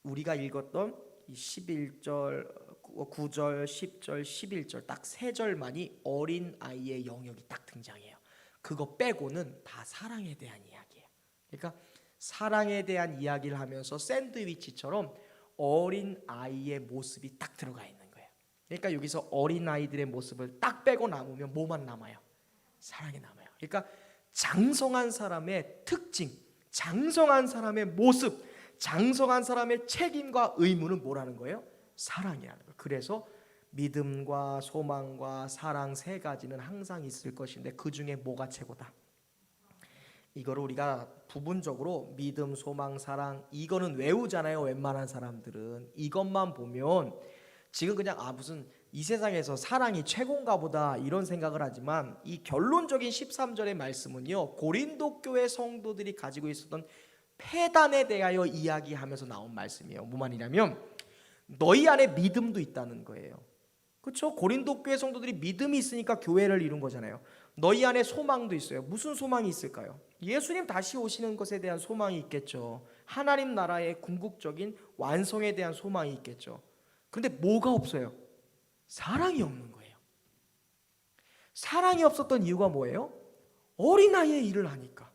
우리가 읽었던 11절, 9절, 10절, 11절 딱 3절만이 어린아이의 영역이 딱 등장해요. 그거 빼고는 다 사랑에 대한 이야기예요. 그러니까 사랑에 대한 이야기를 하면서 샌드위치처럼 어린아이의 모습이 딱 들어가 있는 거예요. 그러니까 여기서 어린아이들의 모습을 딱 빼고 남으면 뭐만 남아요? 사랑이 남아요. 그러니까 장성한 사람의 특징, 장성한 사람의 모습, 장성한 사람의 책임과 의무는 뭐라는 거예요? 사랑이라는 거예요. 그래서 믿음과 소망과 사랑 세 가지는 항상 있을 것인데 그 중에 뭐가 최고다? 이거를 우리가 부분적으로 믿음, 소망, 사랑 이거는 외우잖아요. 웬만한 사람들은 이것만 보면 지금 그냥 무슨 이 세상에서 사랑이 최고인가 보다 이런 생각을 하지만 이 결론적인 13절의 말씀은요, 고린도 교회 성도들이 가지고 있었던 패단에 대하여 이야기하면서 나온 말씀이에요. 뭐 말이냐면 너희 안에 믿음도 있다는 거예요. 그렇죠? 고린도 교회 성도들이 믿음이 있으니까 교회를 이룬 거잖아요. 너희 안에 소망도 있어요. 무슨 소망이 있을까요? 예수님 다시 오시는 것에 대한 소망이 있겠죠. 하나님 나라의 궁극적인 완성에 대한 소망이 있겠죠. 그런데 뭐가 없어요? 사랑이 없는 거예요. 사랑이 없었던 이유가 뭐예요? 어린아이의 일을 하니까,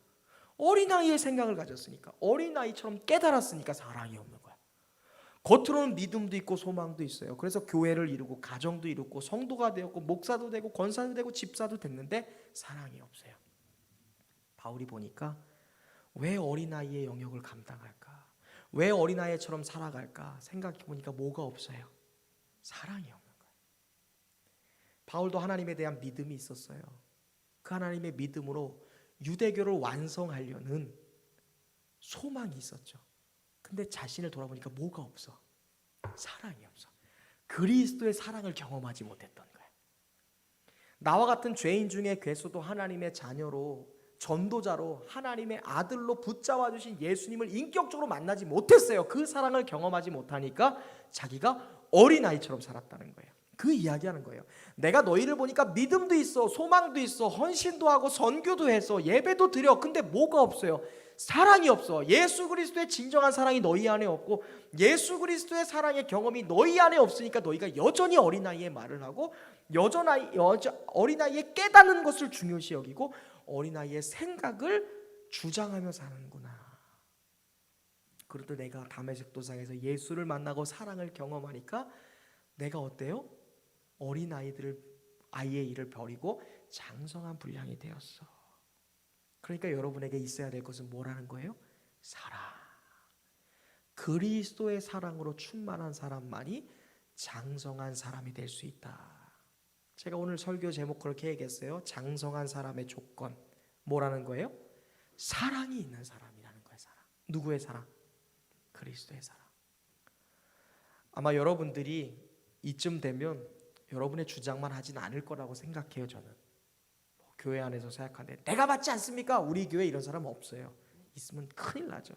어린아이의 생각을 가졌으니까, 어린아이처럼 깨달았으니까 사랑이 없는 거야. 겉으로는 믿음도 있고 소망도 있어요. 그래서 교회를 이루고 가정도 이루고 성도가 되었고 목사도 되고 권사도 되고 집사도 됐는데 사랑이 없어요. 바울이 보니까 왜 어린아이의 영역을 감당할까? 왜 어린아이처럼 살아갈까? 생각해 보니까 뭐가 없어요? 사랑이 없는 거예요. 바울도 하나님에 대한 믿음이 있었어요. 그 하나님의 믿음으로 유대교를 완성하려는 소망이 있었죠. 근데 자신을 돌아보니까 뭐가 없어? 사랑이 없어. 그리스도의 사랑을 경험하지 못했던 거예요. 나와 같은 죄인 중에 괴수도 하나님의 자녀로, 전도자로, 하나님의 아들로 붙잡아 주신 예수님을 인격적으로 만나지 못했어요. 그 사랑을 경험하지 못하니까 자기가 어린아이처럼 살았다는 거예요. 그 이야기하는 거예요. 내가 너희를 보니까 믿음도 있어, 소망도 있어, 헌신도 하고 선교도 해서 예배도 드려. 근데 뭐가 없어요? 사랑이 없어. 예수 그리스도의 진정한 사랑이 너희 안에 없고 예수 그리스도의 사랑의 경험이 너희 안에 없으니까 너희가 여전히 어린아이의 말을 하고 어린아이의 깨닫는 것을 중요시 여기고 어린아이의 생각을 주장하며 사는구나. 그래도 내가 다메섹 도상에서 예수를 만나고 사랑을 경험하니까 내가 어때요? 아이의 일을 버리고 장성한 분량이 되었어. 그러니까 여러분에게 있어야 될 것은 뭐라는 거예요? 사랑. 그리스도의 사랑으로 충만한 사람만이 장성한 사람이 될 수 있다. 제가 오늘 설교 제목 그렇게 얘기했어요. 장성한 사람의 조건. 뭐라는 거예요? 사랑이 있는 사람이라는 거예요. 사랑. 누구의 사랑? 그리스도의 사랑. 아마 여러분들이 이쯤 되면 여러분의 주장만 하진 않을 거라고 생각해요. 저는 교회 안에서 생각하는데 내가 맞지 않습니까? 우리 교회 이런 사람 없어요. 있으면 큰일 나죠.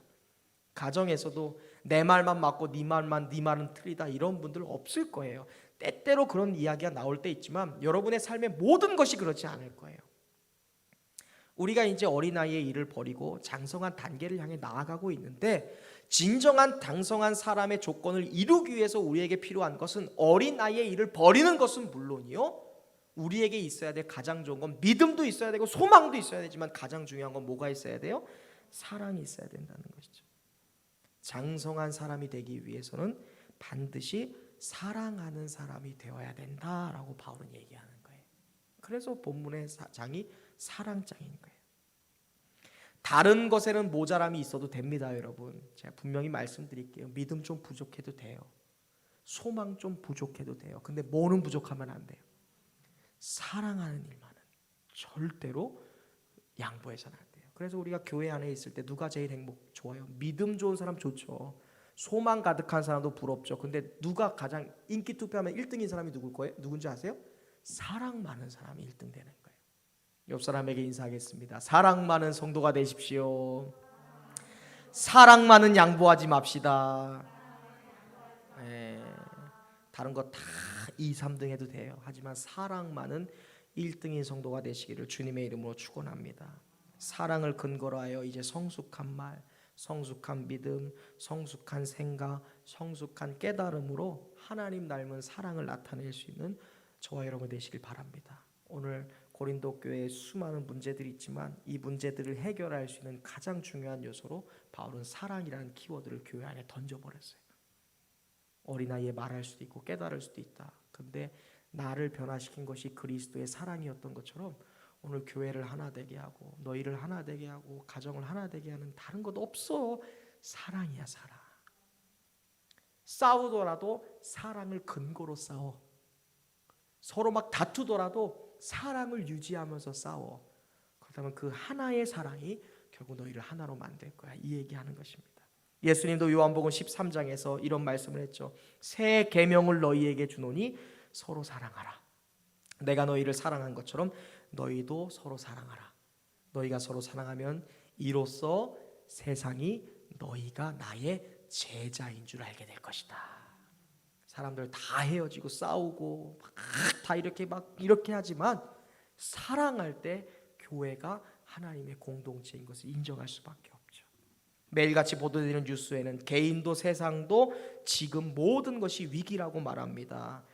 가정에서도 내 말만 맞고 네 말은 틀리다 이런 분들 없을 거예요. 때때로 그런 이야기가 나올 때 있지만 여러분의 삶의 모든 것이 그렇지 않을 거예요. 우리가 이제 어린아이의 일을 버리고 장성한 단계를 향해 나아가고 있는데 진정한 장성한 사람의 조건을 이루기 위해서 우리에게 필요한 것은 어린아이의 일을 버리는 것은 물론이요, 우리에게 있어야 될 가장 좋은 건 믿음도 있어야 되고 소망도 있어야 되지만 가장 중요한 건 뭐가 있어야 돼요? 사랑이 있어야 된다는 것이죠. 장성한 사람이 되기 위해서는 반드시 사랑하는 사람이 되어야 된다라고 바울은 얘기하는 거예요. 그래서 본문의 장이 사랑장인 거예요. 다른 것에는 모자람이 있어도 됩니다. 여러분, 제가 분명히 말씀드릴게요. 믿음 좀 부족해도 돼요. 소망 좀 부족해도 돼요. 근데 뭐는 부족하면 안 돼요? 사랑하는 일만은 절대로 양보해서는 안 돼요. 그래서 우리가 교회 안에 있을 때 누가 제일 좋아요? 믿음 좋은 사람 좋죠. 소망 가득한 사람도 부럽죠. 근데 누가 가장 인기 투표하면 1등인 사람이 누군지 아세요? 사랑 많은 사람이 1등 되는 거예요. 옆 사람에게 인사하겠습니다. 사랑 많은 성도가 되십시오. 사랑 많은 양보하지 맙시다. 다른 거 다 2, 3등 해도 돼요. 하지만 사랑 많은 1등인 성도가 되시기를 주님의 이름으로 축원합니다. 사랑을 근거로 하여 이제 성숙한 말, 성숙한 믿음, 성숙한 생각, 성숙한 깨달음으로 하나님 닮은 사랑을 나타낼 수 있는 저와 여러분 되시길 바랍니다. 오늘 고린도 교회에 수많은 문제들이 있지만 이 문제들을 해결할 수 있는 가장 중요한 요소로 바울은 사랑이라는 키워드를 교회 안에 던져버렸어요. 어린아이에 말할 수도 있고 깨달을 수도 있다. 근데 나를 변화시킨 것이 그리스도의 사랑이었던 것처럼 오늘 교회를 하나 되게 하고 너희를 하나 되게 하고 가정을 하나 되게 하는 다른 것 없어. 사랑이야. 사랑. 싸우더라도 사랑을 근거로 싸워. 서로 막 다투더라도 사랑을 유지하면서 싸워. 그렇다면 그 하나의 사랑이 결국 너희를 하나로 만들 거야. 이 얘기하는 것입니다. 예수님도 요한복음 13장에서 이런 말씀을 했죠. 새 계명을 너희에게 주노니 서로 사랑하라. 내가 너희를 사랑한 것처럼 너희도 서로 사랑하라. 너희가 서로 사랑하면 이로써 세상이 너희가 나의 제자인 줄 알게 될 것이다. 사람들 다 헤어지고 싸우고 다 이렇게 하지만 사랑할 때 교회가 하나님의 공동체인 것을 인정할 수밖에 없죠. 매일같이 보도되는 뉴스에는 개인도 세상도 지금 모든 것이 위기라고 말합니다.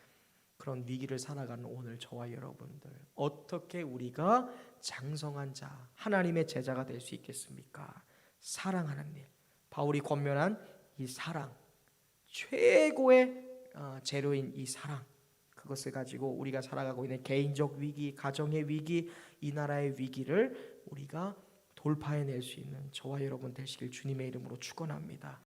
그런 위기를 살아가는 오늘 저와 여러분들, 어떻게 우리가 장성한 자, 하나님의 제자가 될 수 있겠습니까? 사랑하는 일. 바울이 권면한 이 사랑, 최고의 재료인 이 사랑, 그것을 가지고 우리가 살아가고 있는 개인적 위기, 가정의 위기, 이 나라의 위기를 우리가 돌파해낼 수 있는 저와 여러분 되시길 주님의 이름으로 축원합니다.